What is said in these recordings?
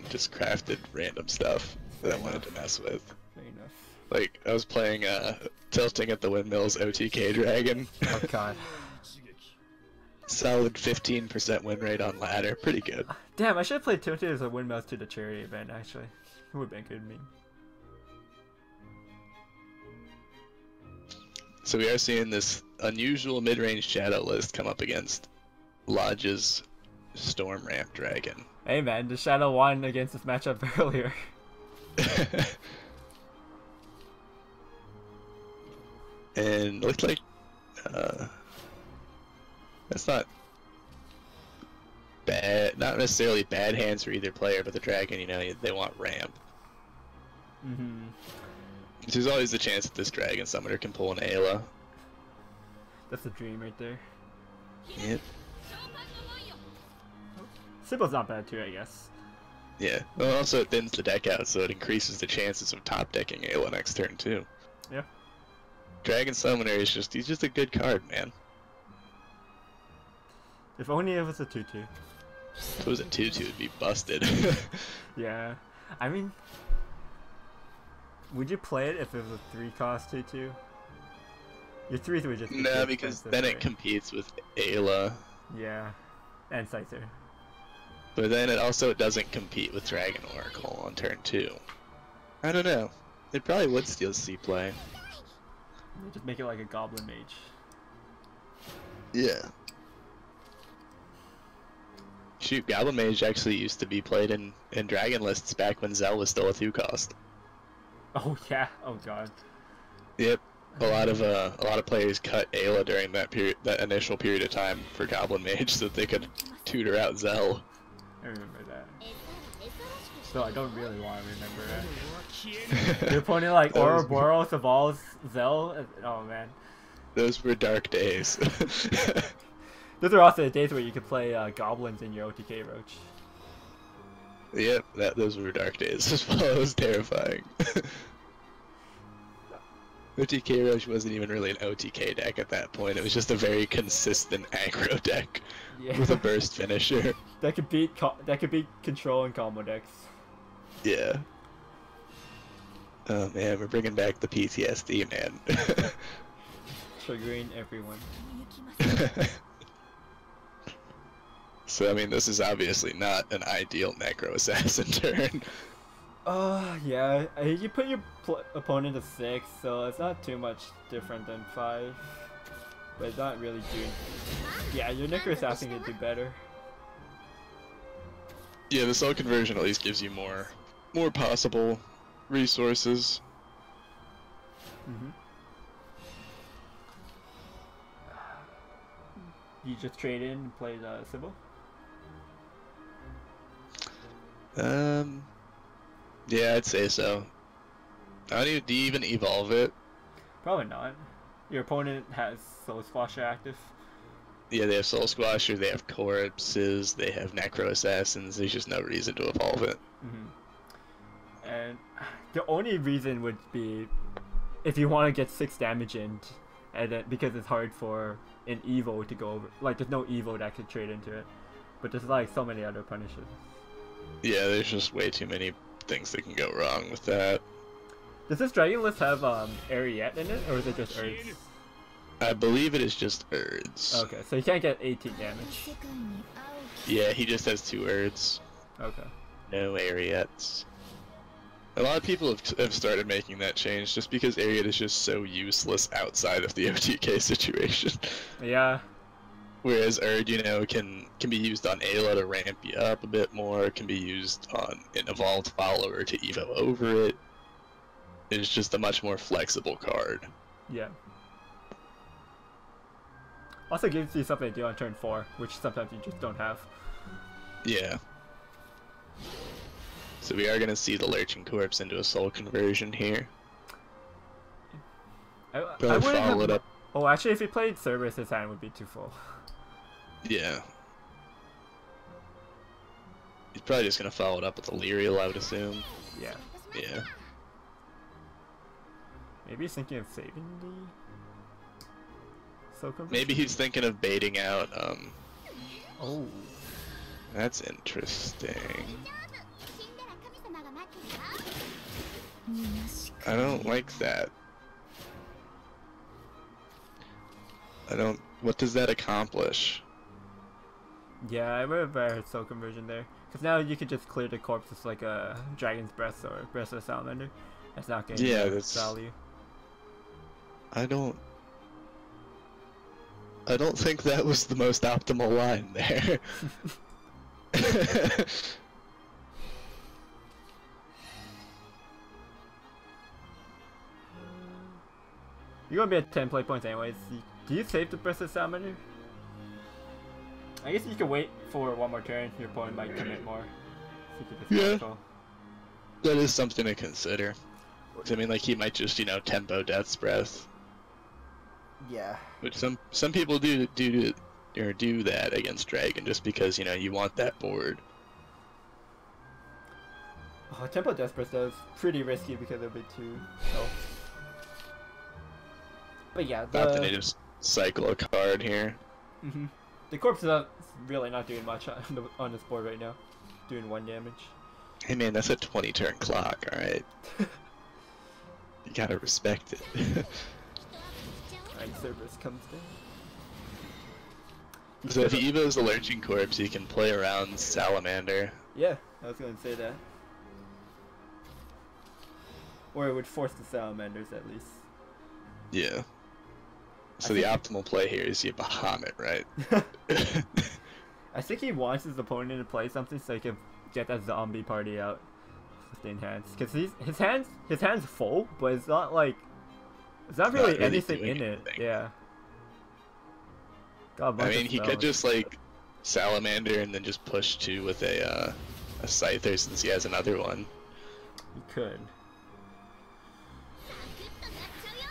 just crafted random stuff that I wanted to mess with. Fair enough. Like, I was playing Tilting at the Windmills OTK Dragon. Oh god. Solid 15% win rate on ladder, pretty good. Damn, I should have played Tilted as a Windmills to the charity event, actually. It would have been good to me. So we are seeing this unusual mid-range shadow list come up against Lodge's Storm Ramp Dragon. Hey man, the Shadow won against this matchup earlier. And it looked like that's not bad, not necessarily bad hands for either player, but the dragon, you know, they want ramp. Mm-hmm. There's always the chance that this dragon summoner can pull an Ayla. That's a dream right there. Yep. Sibyl's not bad too, I guess. Yeah. Well, also it thins the deck out, so it increases the chances of top decking Ayla next turn too. Yeah. Dragon Summoner is he's just a good card, man. If only it was a 2-2. If it was a 2-2, it'd be busted. Yeah. I mean, would you play it if it was a 3-cost 2-2? Your 3 would just be No, because then it competes with Ayla. Yeah. And Scyther. But then it doesn't compete with Dragon Oracle on turn 2. I don't know. It probably would steal C play. You just make it like a Goblin Mage. Yeah. Shoot, Goblin Mage actually used to be played in Dragon lists back when Zell was still a 2-cost. Oh yeah. Oh god. Yep. A lot of players cut Ayla during that initial period of time for Goblin Mage so that they could tutor out Zell. I remember that. So I don't really want to remember it. Your opponent like Ouroboros evolves Zell. Oh man. Those were dark days. Those are also the days where you could play goblins in your OTK Roach. Yep, those were dark days as well. It was terrifying. OTK Roach wasn't even really an OTK deck at that point. It was just a very consistent aggro deck with a burst finisher. That could beat control and combo decks. Yeah. Oh man, we're bringing back the PTSD, man. Triggering everyone. So I mean, this is obviously not an ideal Necro Assassin turn. Yeah. You put your opponent to 6, so it's not too much different than 5. But it's not really doing... Yeah, your Necro Assassin can do better. Yeah, the Soul Conversion at least gives you more possible resources. Mm-hmm. You just trade in and play the Sybil? Yeah, I'd say so. Do you even evolve it? Probably not. Your opponent has Soul Squasher active. Yeah, they have Soul Squasher, they have Corpses, they have Necro Assassins, there's just no reason to evolve it. Mm-hmm. And the only reason would be if you want to get 6 damage in, and then, because it's hard for an Evo to go over. Like, there's no Evo that could trade into it. But there's like so many other punishes. Yeah, there's just way too many things that can go wrong with that. Does this Dragon list have Ariete in it, or is it just Urds? I believe it is just Urds. Okay, so you can't get 18 damage. Yeah, he just has 2 Urds. Okay. No Ariettes. A lot of people have started making that change just because Ariete is just so useless outside of the OTK situation. Yeah. Whereas Urd, you know, can be used on Ayla to ramp you up a bit more, can be used on an evolved follower to evo over it. It's just a much more flexible card. Yeah. Also gives you something to do on turn 4, which sometimes you just don't have. Yeah. So we are going to see the Lurching Corpse into a Soul Conversion here. I wouldn't follow it up. Oh, actually, if he played Cerberus, his hand would be too full. Yeah. He's probably just going to follow it up with Illyrial, I would assume. Yeah. Yeah. Maybe he's thinking of saving the Soul Conversion? Maybe he's thinking of baiting out, Oh. That's interesting. I don't like that. I don't. What does that accomplish? Yeah, I would have better soul conversion there. Because now you could just clear the corpse with like a dragon's breath or breath of a salamander. That's not getting that's value. I don't think that was the most optimal line there. You're gonna be at 10 play points anyways. Do you save the breath of salamander? I guess you can wait for one more turn. Your opponent might commit more. So you could just That is something to consider. I mean, like, he might just, you know, tempo Death's Breath. Yeah. Which some people do that against Dragon, just because, you know, you want that board. Oh, tempo Death Breath though is pretty risky because of it too. So. But yeah, Not to just cycle a card here. The corpse is really not doing much on this board right now. Doing 1 damage. Hey man, that's a 20 turn clock, alright? You gotta respect it. Alright, Cerberus comes down. So if he evos the Lurching Corpse, he can play around Salamander. Yeah, I was gonna say that. Or it would force the Salamanders at least. Yeah. So the optimal play here is you Bahamut, right? I think he wants his opponent to play something so he can get that zombie party out with the enhance. Because his hand's full, but it's not like it's not really anything in it. Yeah. I mean, he could just like Salamander and then just push 2 with a Scyther since he has another one. He could.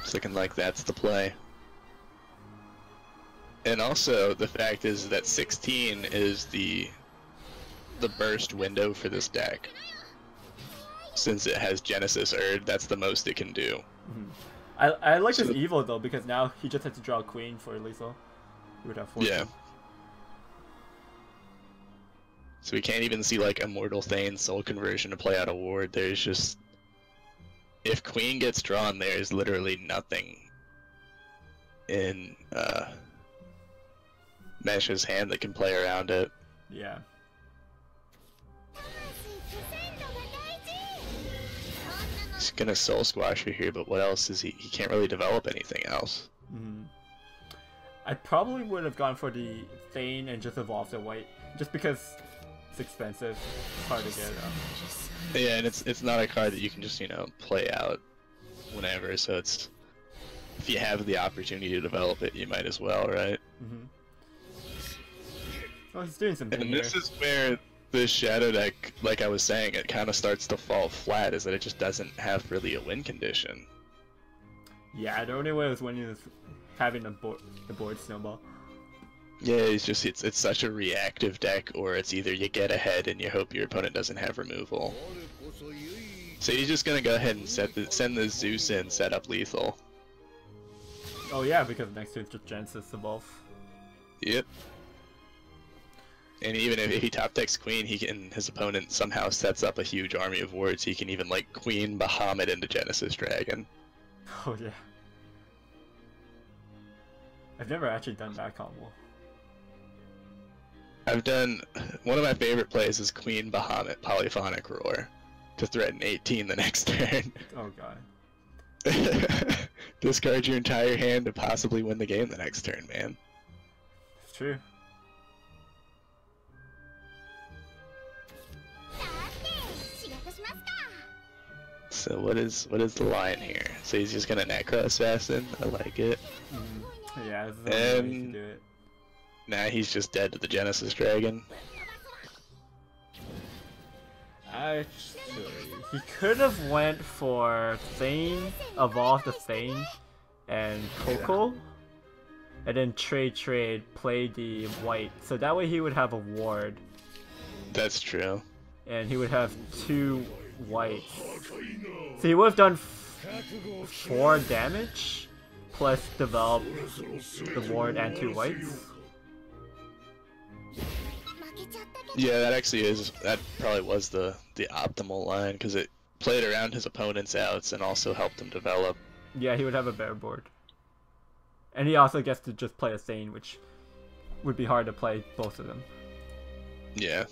It's looking like that's the play. And also, the fact is that 16 is the burst window for this deck. Since it has Genesis Erd, that's the most it can do. I like this evil though, because now he just has to draw a queen for lethal. He would have 14. Yeah. So we can't even see like Immortal Thane Soul Conversion to play out a ward. There's just... If queen gets drawn, there's literally nothing in Mesh's hand that can play around it. Yeah. He's gonna Soul Squash here, but what else is he? He can't really develop anything else. I probably would have gone for the Thane and just evolved the white, just because it's expensive. It's hard to get. Yeah, and it's not a card that you can just, you know, play out whenever. So it's, if you have the opportunity to develop it, you might as well, right? Oh, he's doing something. And this is where the Shadow deck, like I was saying, it kind of starts to fall flat, is that it just doesn't have really a win condition. Yeah, the only way it was winning is having the board snowball. Yeah, it's such a reactive deck, or it's either you get ahead and you hope your opponent doesn't have removal. So he's just gonna go ahead and send the Zeus in, set up lethal. Oh yeah, because next to it's just Genesis evolve. Yep. And even if he top decks Queen, his opponent somehow sets up a huge army of wards. He can even like Queen Bahamut into Genesis Dragon. Oh yeah. I've never actually done that combo. I've done, one of my favorite plays is Queen Bahamut Polyphonic Roar to threaten 18 the next turn. Oh god. Discard your entire hand to possibly win the game the next turn, man. It's true. So what is the line here? So he's just gonna Necro Assassin. I like it. Yeah, this is the only way to do it. Nah, he's just dead to the Genesis Dragon. Actually, he could have went for Thane, evolve the Thane, and Coco, and then trade, play the white. So that way he would have a ward. That's true. And he would have 2 whites. So he would have done 4 damage, plus develop the ward and 2 whites. Yeah, that probably was the optimal line, because it played around his opponent's outs and also helped him develop. Yeah, he would have a better board. And he also gets to just play a Thane, which would be hard to play both of them. Yeah.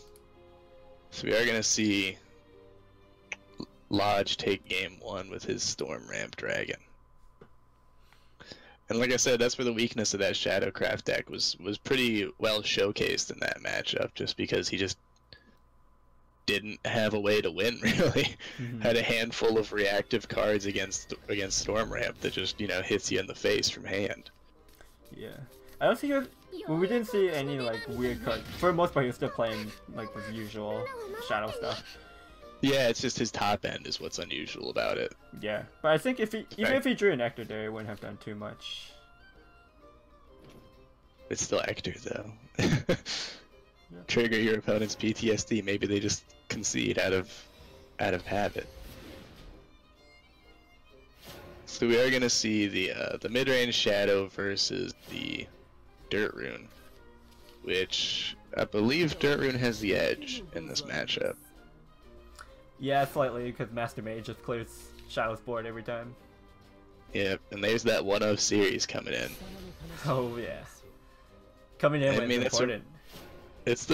So we are going to see Lodge take game 1 with his Storm Ramp Dragon. And like I said, that's where the weakness of that Shadowcraft deck was pretty well showcased in that matchup, just because he just didn't have a way to win, really. Had a handful of reactive cards against Storm Ramp that just, you know, hits you in the face from hand. Yeah. I don't think well, we didn't see any like weird cards. For the most part, he was still playing like the usual Shadow stuff. Yeah, it's just his top end is what's unusual about it. Yeah, but I think if he even if he drew an Ector there, it wouldn't have done too much. It's still Ector though. Trigger your opponent's PTSD. Maybe they just concede out of habit. So we are gonna see the mid-range Shadow versus the Dirt Rune, which I believe Dirt Rune has the edge in this matchup. Yeah, slightly, because Master Mage just clears Shadow's board every time. Yeah, and there's that 1-0 series coming in. Oh yeah, coming in when it's important. It's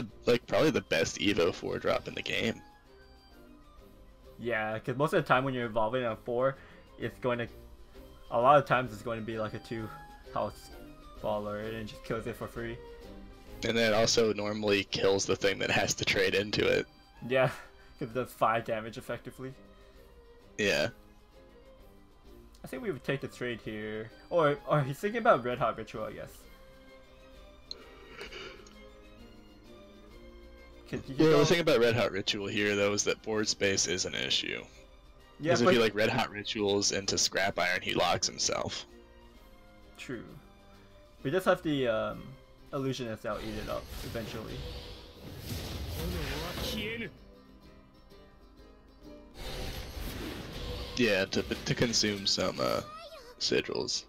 probably the best Evo 4 drop in the game. Yeah, because most of the time when you're evolving on 4, it's going to, a lot of times it's going to be like a 2-house follower and it just kills it for free. And then it also normally kills the thing that has to trade into it. Yeah, because it does 5 damage effectively. Yeah. I think we would take the trade here. Or he's thinking about Red Hot Ritual, I guess. Yeah, the thing about Red Hot Ritual here, though, is that board space is an issue. Yeah, because if you Red Hot Rituals into Scrap Iron, he locks himself. True. We just have the Illusionist out eat it up eventually. Yeah, to consume some sigils.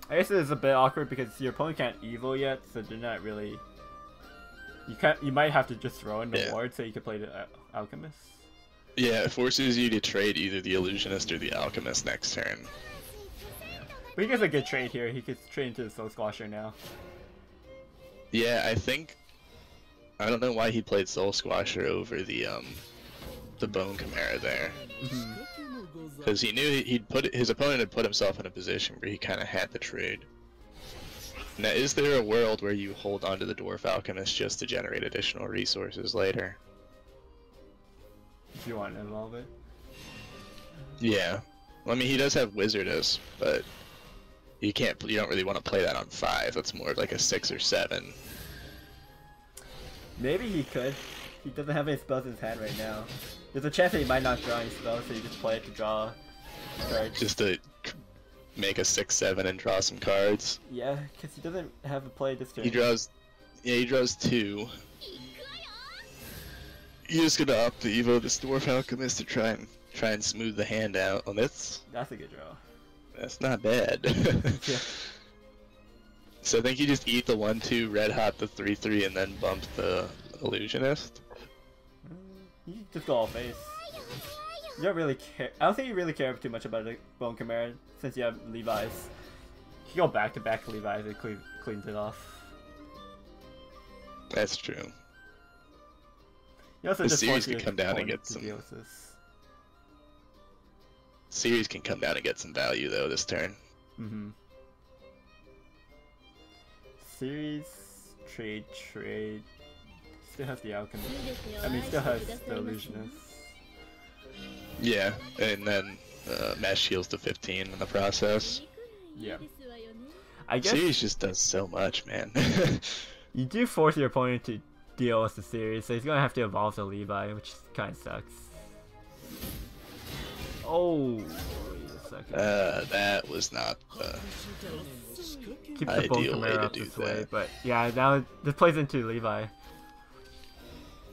I guess it is a bit awkward because your opponent can't Evo yet, so they're not really. You might have to just throw in the ward so you can play the Alchemist. Yeah, it forces you to trade either the Illusionist or the Alchemist next turn. But he gets a good trade here. He could trade into the Soul Squasher now. Yeah, I don't know why he played Soul Squasher over the Bone Chimera there. Because he knew his opponent had put himself in a position where he kind of had the trade. Now, is there a world where you hold onto the Dwarf Alchemist just to generate additional resources later? If you want to evolve it. Yeah. Well, I mean, he does have Wizardess, but you don't really want to play that on 5. That's more like a 6 or 7. Maybe he could. He doesn't have any spells in his hand right now. There's a chance that he might not draw any spells, so you just play it to draw cards. Just to make a 6-7 and draw some cards. Yeah, because he doesn't have a play this turn. He draws 2. You're just gonna opt to Evo this Dwarf Alchemist to try and smooth the hand out. Oh, that's a good draw. That's not bad. Yeah. So I think you just eat the 1-2, red hot the 3-3, and then bump the Illusionist. You just go all face. You don't really care. I don't think you really care too much about the Bone Chimera since you have Levi's. You go back to back Levi's, it cleans it off. That's true. You also the just series can come down and get some. Series can come down and get some value though this turn. Series, trade. Still has the Alchemist. I mean, still has the Illusionist. Yeah, and then Mesh heals to 15 in the process. Yeah. I guess Series just does so much, man. You do force your opponent to deal with the series, so he's gonna have to evolve the Levi, which kind of sucks. Oh, wait a second. That was not the Keep the Bone Chimera up this way, but yeah, now this plays into Levi.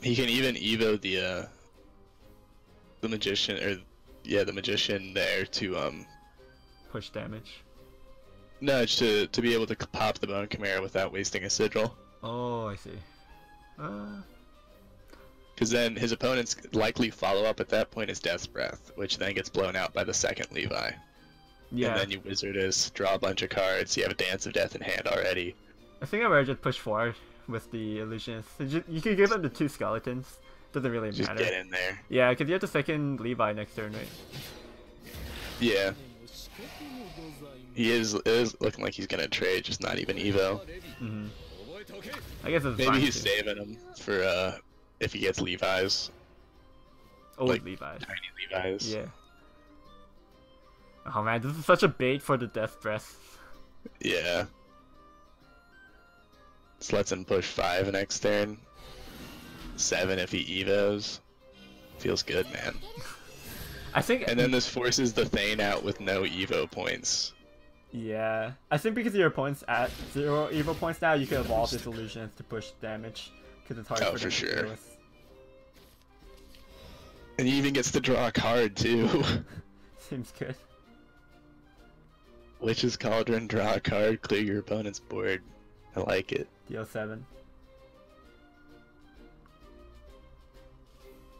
He can even Evo the Magician, the Magician there to push damage. No, to be able to pop the Bone Chimera without wasting a sigil. Oh, I see. Because then his opponents likely follow up at that point his Death's Breath, which then gets blown out by the second Levi. Yeah. And then you Wizardess, draw a bunch of cards, you have a Dance of Death in hand already. I think I would just push forward with the Illusionist. You could give them the 2 skeletons. Doesn't really Just matter. get in there. Yeah, because you have the second Levi next turn, right? Yeah. He is looking like he's gonna trade, just not even Evo. Mm-hmm. I guess it's Maybe fine he's too. saving him for if he gets Levi's. Old like, Levi's. Tiny Levi's. Yeah. Oh man, this is such a bait for the Death Breath. Yeah. Just lets him push 5 next turn. 7 if he Evos. Feels good, man. I think. And then this forces the Thane out with no Evo points. Yeah, I think because your opponent's at 0 Evo points now, you can evolve this Illusionist to push damage because it's hard for them to sure. deal with. And he even gets to draw a card too. Seems good. Witch's Cauldron, draw a card, clear your opponent's board. I like it. Deal 7.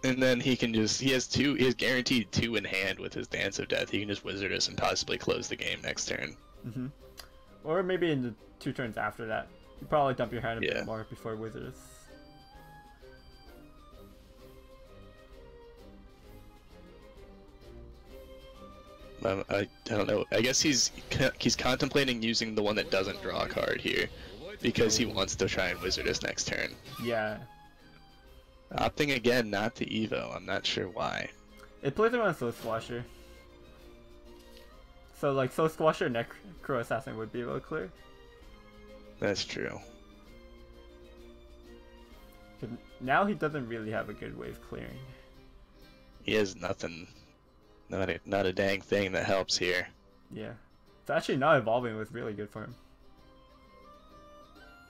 And then he can just, he has guaranteed 2 in hand with his Dance of Death. He can just Wizardess and possibly close the game next turn. Mm-hmm. Or maybe in the 2 turns after that. You probably dump your hand a Yeah. bit more before Wizardess. I don't know. I guess he's contemplating using the one that doesn't draw a card here, because he wants to try and Wizardess next turn. Yeah. Opting again not to Evo. I'm not sure why. It plays around Soul Squasher. So like Soul Squasher Necro Assassin would be a little clear. That's true. 'Cause now he doesn't really have a good way of clearing. He has nothing. Not a dang thing that helps here. Yeah. So actually now evolving was really good for him.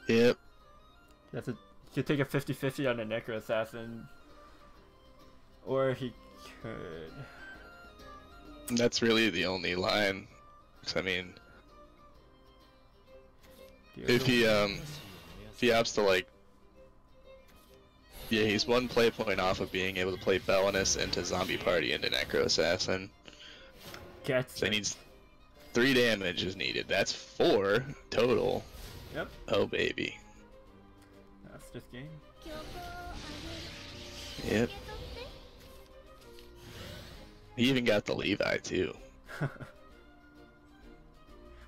Yep. He could take a 50-50 on the Necro Assassin. Or he could... That's really the only line. 'Cause, I mean, if he opts to like, yeah, he's 1 play point off of being able to play Belinus into Zombie Party into Necro Assassin. Gets So he it. needs 3 damage is needed. That's 4 total. Yep. Oh baby. That's just game. Yep. He even got the Levi too.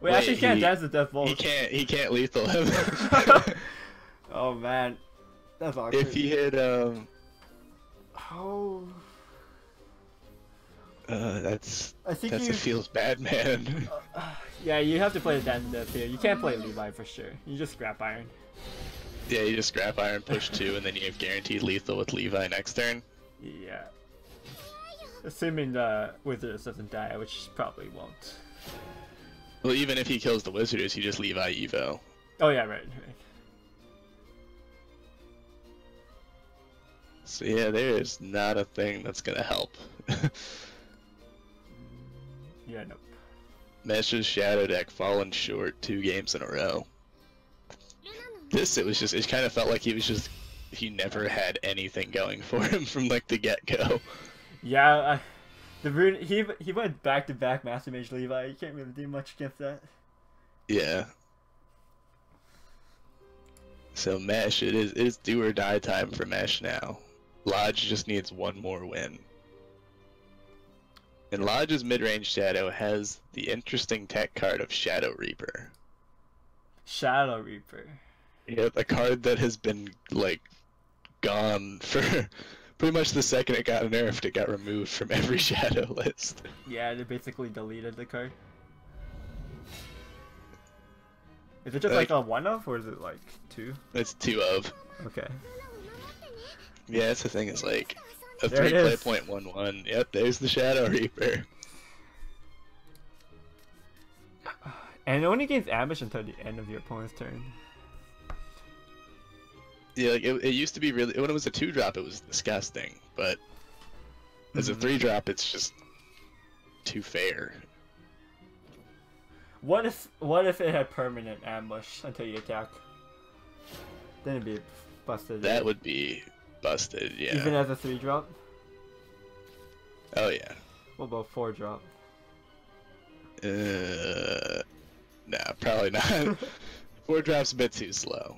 Wait, actually he can't he- dance the Death Bolt. He can't lethal him. Oh man. That's awkward. If he hit Oh... that's I think a feels bad, man. Yeah, you have to play the Dance of Death here. You can't play Levi for sure. You just scrap Iron. Yeah, you just scrap Iron, push 2, and then you have guaranteed lethal with Levi next turn. Yeah. Assuming the Wizardess doesn't die, which probably won't. Well, even if he kills the Wizardess, you just Levi Evo. Oh yeah, right. So yeah, there is not a thing that's gonna help. Yeah, nope. Mesh's Shadow deck fallen short 2 games in a row. It kind of felt like he never had anything going for him from like the get-go. Yeah, he went back to back Master Mage Levi. You can't really do much against that. Yeah. So Mesh, it is do or die time for Mesh now. Lodge just needs 1 more win. And Lodge's mid-range Shadow has the interesting tech card of Shadow Reaper. Shadow Reaper. Yeah, a card that has been, like, gone for pretty much the second it got nerfed, it got removed from every Shadow list. Yeah, they basically deleted the card. Is it just Like- like a 1-of, or is it like 2? It's 2 of. Okay. Yeah, that's the thing, it's like a There it 3 play is. point 1/1. Yep, there's the Shadow Reaper. And it only gains ambush until the end of your opponent's turn. Yeah, like it used to be really, when it was a 2-drop it was disgusting, but as a 3-drop it's just too fair. What if it had permanent ambush until you attack? Then it'd be busted. That would be busted. Yeah. Even as a 3-drop? Oh yeah. What about 4-drop? Nah, probably not. 4 drops a bit too slow.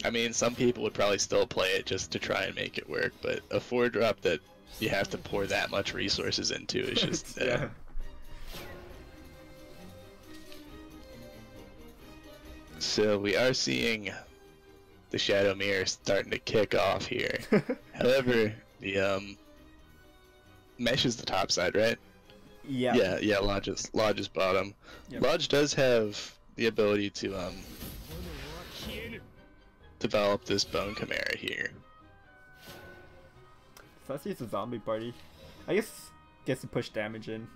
I mean, some people would probably still play it just to try and make it work, but a 4-drop that you have to pour that much resources into is just... Yeah. So we are seeing the Shadow Mirror starting to kick off here. However, the Mesh is the top side, right? Yeah. Yeah, Lodge is bottom. Yep. Lodge does have the ability to develop this Bone Chimera here. So let's use the zombie party. I guess gets to push damage in.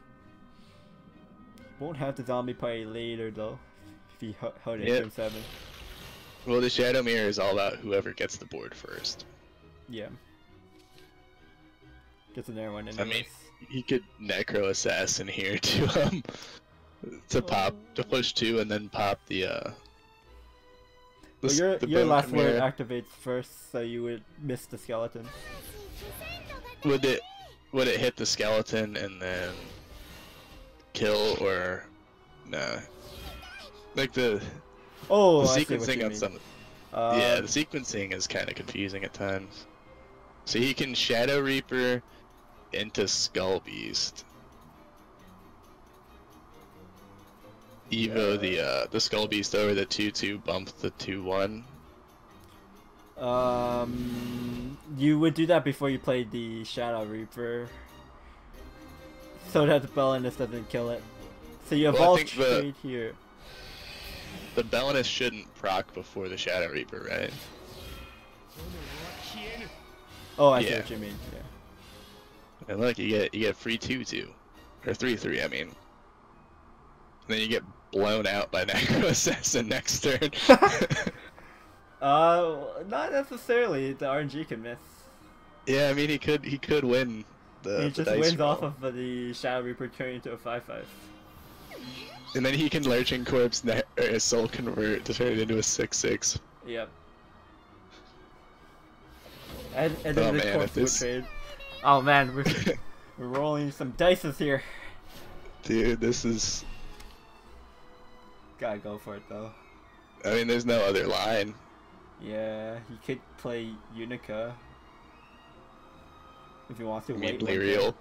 Won't have the zombie party later though. If he held it Yep. turn 7. Well, the Shadow Mirror is all about whoever gets the board first. Yeah. Gets another one in. I mean, he could Necro Assassin here to push 2 and then pop the well, your Bone last word Chimera. activates first, so you would miss the skeleton. Would it hit the skeleton and then kill, or nah? Like the Oh, I see what sequencing you on mean. some. Yeah, the sequencing is kind of confusing at times. So he can Shadow Reaper into Skull Beast. Evo the Skull Beast over the 2/2, bump the 2/1. You would do that before you played the Shadow Reaper, so that the Belinus doesn't kill it. So you Well, I evolve think trade here. The Belinus shouldn't proc before the Shadow Reaper, right? Oh, I see yeah. what you mean. Yeah. And look, you get free 2/2, or 3/3. I mean, and then you get blown out by Necro Assassin next turn. Not necessarily. The RNG can miss. Yeah, I mean he could win the. He the just dice wins roll. off of the Shadow Reaper turning into a 5/5. And then he can Lurching Corpse Soul Convert to turn it into a 6/6. Yep. And then Oh, the man, corpse if will this- trade. Oh man, we're rolling some dices here. Dude, this is. Gotta go for it though. I mean, there's no other line. Yeah, he could play Unica if he wants to. Wait. Immediately real.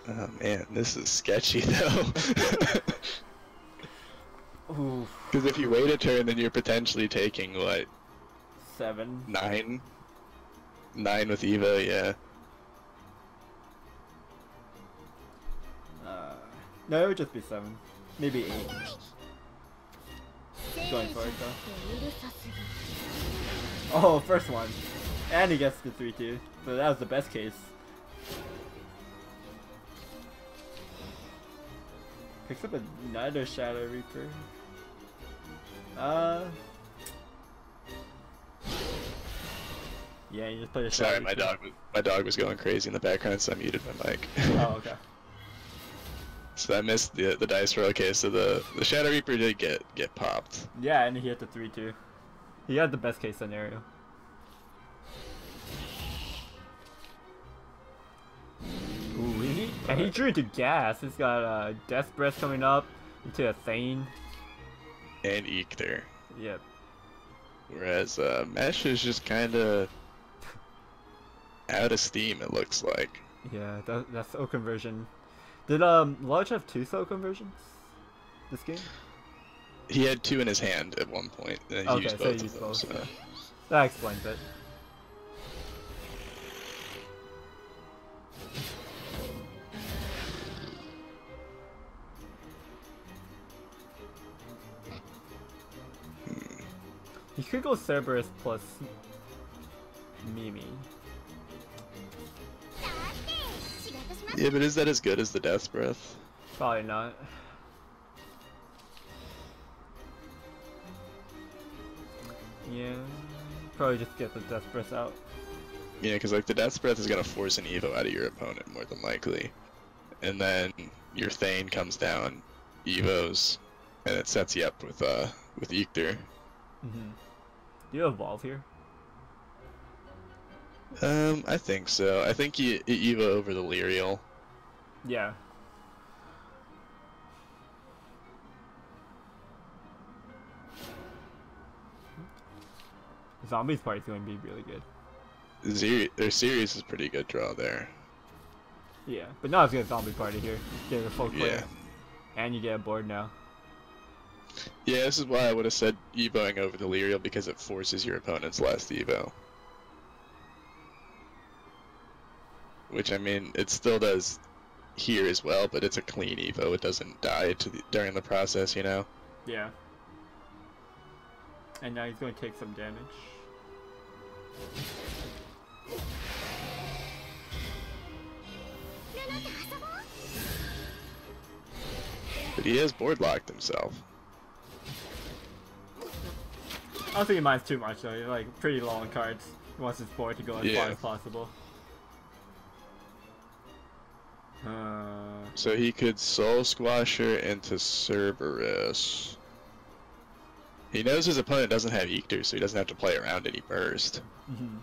Oh man, this is sketchy though. Ooh, Because if you wait a turn, then you're potentially taking what, 7. 9? 9 with Evo, yeah. No, it would just be 7. Maybe 8. Going for it though. Oh, first one. And he gets the 3/2. So that was the best case. Picks up another Shadow Reaper. Yeah, you just put a Shadow Sorry, my dog was going crazy in the background, so I muted my mic. Oh, okay. So I missed the dice roll. Okay, so the Shadow Reaper did get popped. Yeah, and he hit the 3/2. He had the best case scenario. Ooh, and he drew into gas. He's got Death Breath coming up into a Thane. And Eekter. Yep. Whereas Mesh is just kind of out of steam, it looks like. Yeah, that's soul conversion. Did Lodge have 2 soul conversions this game? He had 2 in his hand at one point, and he Okay, used so both he of used them. both, So. yeah. That explains it. He could go Cerberus plus Mimi. Yeah, but is that as good as the Death Breath? Probably not. Yeah, probably just get the Death Breath out. Yeah, because like the Death Breath is gonna force an Evo out of your opponent more than likely, and then your Thane comes down evos, and it sets you up with Ether. Mm-hmm. Do you evolve here? I think so. I think you evo over the Lyrial. Yeah. Zombies part's going to be really good. Their series is pretty good draw there. Yeah, but not as good as Zombie Party here. You get a full clear. Yeah. And you get a board now. Yeah, this is why I would have said evoing over the Lyrial, because it forces your opponent's last evo. Which, I mean, it still does here as well, but it's a clean evo. It doesn't die during the process, you know? Yeah. And now he's going to take some damage. But he has board locked himself. I don't think he minds too much though. He's like pretty low on cards. He wants his board to go as far as possible. So he could Soul Squasher into Cerberus. He knows his opponent doesn't have Eector, so he doesn't have to play around any burst. Mm-hmm.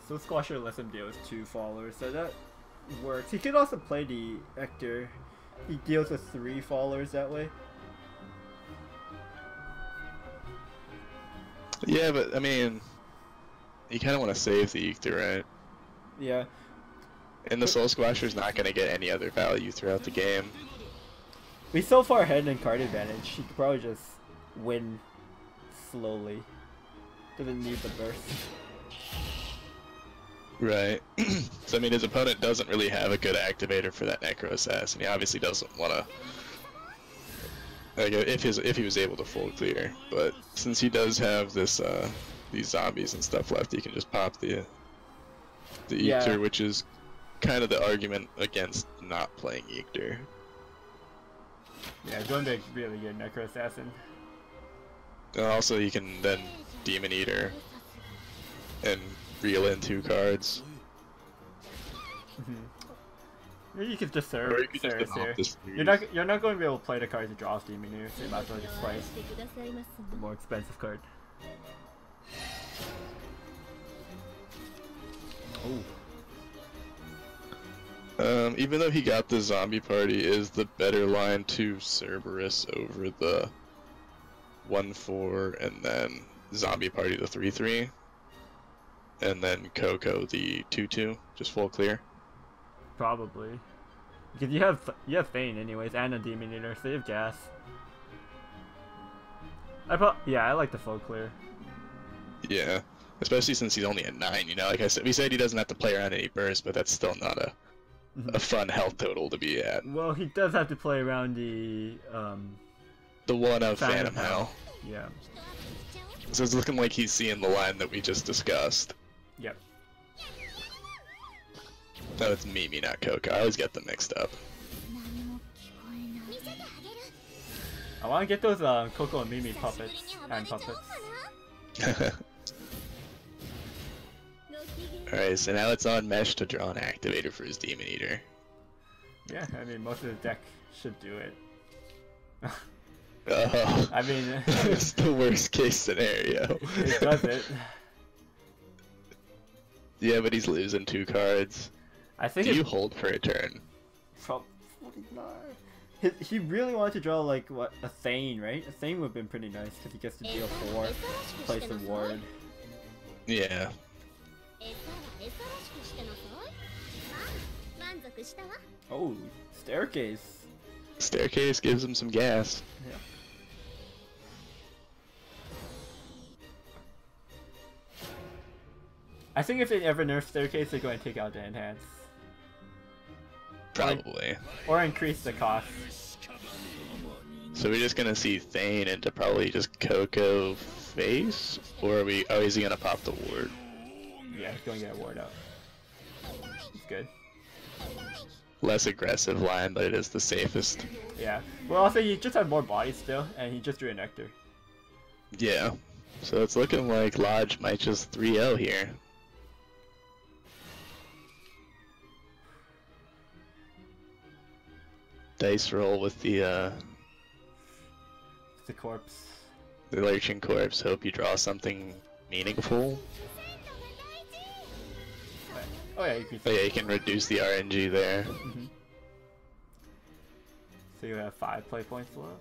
So Squasher lets him deal with 2 followers, so that works. He could also play the Ector. He deals with 3 followers that way. Yeah, but I mean, you kind of want to save the Eector, right? Yeah. And the Soul Squasher's not going to get any other value throughout the game. He's so far ahead in card advantage, he could probably just win slowly. Doesn't need the burst. Right. So I mean, his opponent doesn't really have a good activator for that Necro Assassin. He obviously doesn't want to. Like, if he was able to full clear, but since he does have this these zombies and stuff left, he can just pop the Eector, which is kind of the argument against not playing Eector. Yeah, going to be really good Necro Assassin. And also, you can then Demon Eater and reel in 2 cards. Or you could just serve here. You're not going to be able to play the cards that draws Demon Eater, so you might as well just play the more expensive card. Oh. Even though he got the Zombie Party, is the better line to Cerberus over the 1/4, and then Zombie Party the 3/3, and then Coco the 2/2, just full clear. Probably, because you have Thane anyways, and a Demon Eater, so you have gas. I like the full clear. Yeah, especially since he's only at 9. You know, like I said, we said he doesn't have to play around any burst, but that's still not a fun health total to be at. Well, he does have to play around the one of Phantom Hell. Yeah. So it's looking like he's seeing the line that we just discussed. Yep. No, it's Mimi, not Coco. I always get them mixed up. I want to get those Coco and Mimi puppets. Hand puppets. Alright, so now it's on Mesh to draw an activator for his Demon Eater. Yeah, I mean, most of the deck should do it. Oh, I mean... it's the worst case scenario. It does it. Yeah, but he's losing 2 cards. I think Do you hold for a turn? Probably not. He really wanted to draw, like, what, a Thane, right? A Thane would have been pretty nice, because he gets to deal 4, place the ward. Yeah. Oh, Staircase. Staircase gives him some gas. Yeah. I think if they ever nerf Staircase, they're going to take out the enhance. Probably. Or increase the cost. So we're just gonna see Thane into probably just Coco face? Or are we, oh, is he gonna pop the ward? Yeah, he's going to get a ward out. He's good. Less aggressive line, but it is the safest. Yeah. Well, also, he just had more bodies still, and he just drew a Nectar. Yeah. So it's looking like Lodge might just 3-0 here. dice roll with the corpse. lurching corpse. Hope you draw something meaningful. Oh yeah, you can. Oh yeah, you can reduce the RNG there. Mm-hmm. So you have 5 play points left.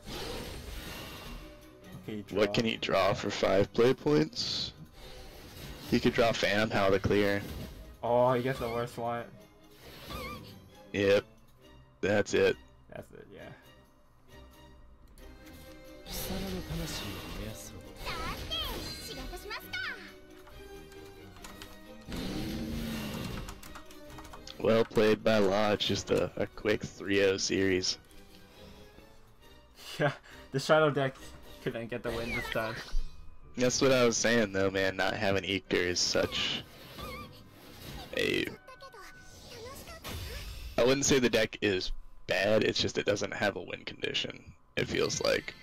Okay, What can you draw for 5 play points? You could draw Phantom Howl to clear. Oh, he gets the worst one. Yep, that's it. That's it, yeah. Well played by Law. It's just a quick 3-0 series. Yeah, the Shadow deck couldn't get the win this time. That's what I was saying though, man. Not having Eater is such a... I wouldn't say the deck is bad, it's just it doesn't have a win condition, it feels like.